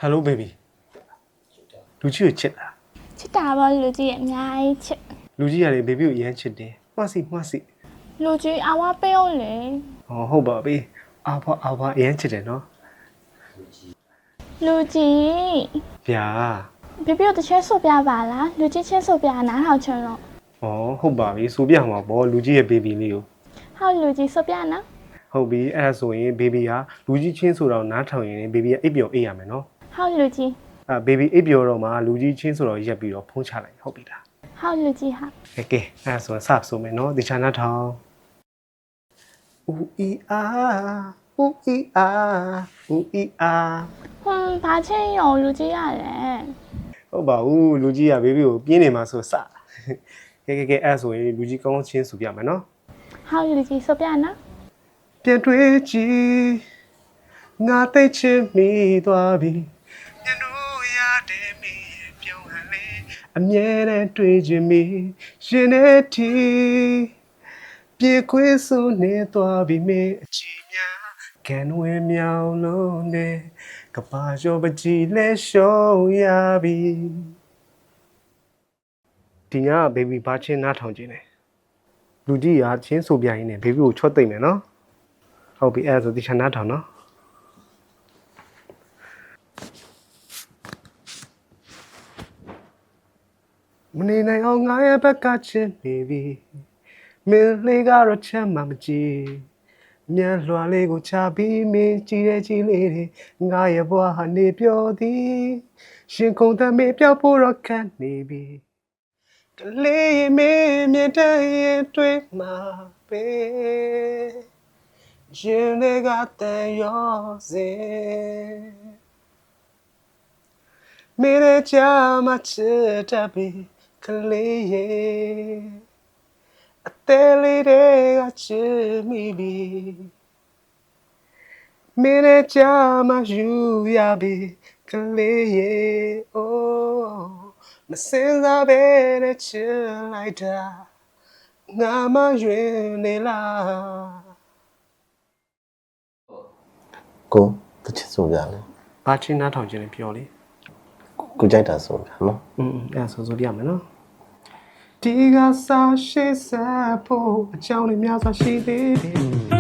Hello baby လူကြီးကိုချစ်တာ ချစ်တာပေါ့လူကြီးရဲ့အများကြီးချစ် လူကြီးကလေ baby ကိုအရင်ချစ်တယ်မှတ်စီ လူကြီးအဝါပေးအောင်လေ ဟောဟုတ်ပါပြီအာဘအရင်ချစ်တယ်နော် လူကြီး ဗျာ ဘေဘီကိုတစ်ချက်ဆိုပြပါလားလူကြီးချင်းဆိုပြနားထောင်ချင်လို့ ဟောဟုတ်ပါပြီဆိုပြမှာပေါ့လူကြီးရဲ့ baby လေးကို ဟုတ်လူကြီးဆိုပြနော် ဟုတ်ပြီအဲ့ဒါဆိုရင် baby ကလူကြီးချင်းဆိုတော့နားထောင်ရင် baby ကအိပ်ပျော်အေးရမယ်နော် ဟုတ်လူကြီး baby အိပ်ပျော်တော့မှလူကြီးချင်းဆိုတော့ရက်ပြီးတော့ဖုံးချလိုက်ဟုတ်ပြီလား ဟုတ်လူကြီးဟာ ကဲအဲ့ဒါဆိုရင်စဆိုမယ်နော်ဒီချာနာထောင်ဦးအီအာဦးအီအာဦးအီအာ ဘာချင်းရောလူကြီးရလဲ ဟုတ်ပါဘူးလူကြီးက baby ကိုပြင်းနေမှာဆိုစကဲအဲ့ဆိုရင်လူကြီးကောင်းချင်းဆိုပြမယ်နော် ဟုတ်လူကြီးဆိုပြနော် ပြန်တွေ့ကြည့်ငါသိချင်မိသွားပြီညနိုးရတဲ့မိပြုံးဟန်လေအမြဲတမ်းတွေ့ချင်မိရှင်နေတီပြေခွေးစုနေသွားပြီမေအချီများကန်ဝဲမြောင်လုံးနဲ့ကပါရောပကြီးလဲရှုံးရပြီဒီည baby ဘာချင်းနားထောင်ခြင်းလဲလူကြီးကချင်းဆိုပြရင်းနဲ့ baby ကိုချွတ်သိမ့်မယ်နော်ဟုတ်ပြီအဲ့ဒါဆိုဒီချန်နာထောင်နော်မနေနိုင်အောင်ငါရဲ့ဘက်ကချစ်နေပြီမင်းလေးကတော့ချမ်းမှမကြည့်မြန်လွှာလေးကိုချပြီးမင်းကြည့်တဲ့ကြည့်လေးတွေငါရဲ့ဘဝဟာနေပြောသည်ရှင်ကုန်တဲ့မေပြောက်ဖို့တော့ခံနေပြီကလေးမင်းမြင်တဲ့ရင်တွေ့မှာပဲရှင်လေးကတန်ရောစေမင်းရဲ့ချာမချစ်တတ်ပြီကလေးရဲ့အသေးလေးတွေကချစ်မိပြီမင်းရဲ့ချာမယူရပြီကလေးရဲ့အိုးမစင်စားပဲနဲ့ချစ်လိုက်တာငါမယွင်နေလား ကိုတစ်ချက်ဆိုပြမယ် ဘာချင်းနားထောင်ခြင်းလဲပြောလေ ကိုကြိုက်တာဆိုပြနော် အဲ့ဒါဆိုပြမယ်နော်ဒီကစားရှိစားဖို့အကြောင်းတွေများစွာရှိသေးတယ်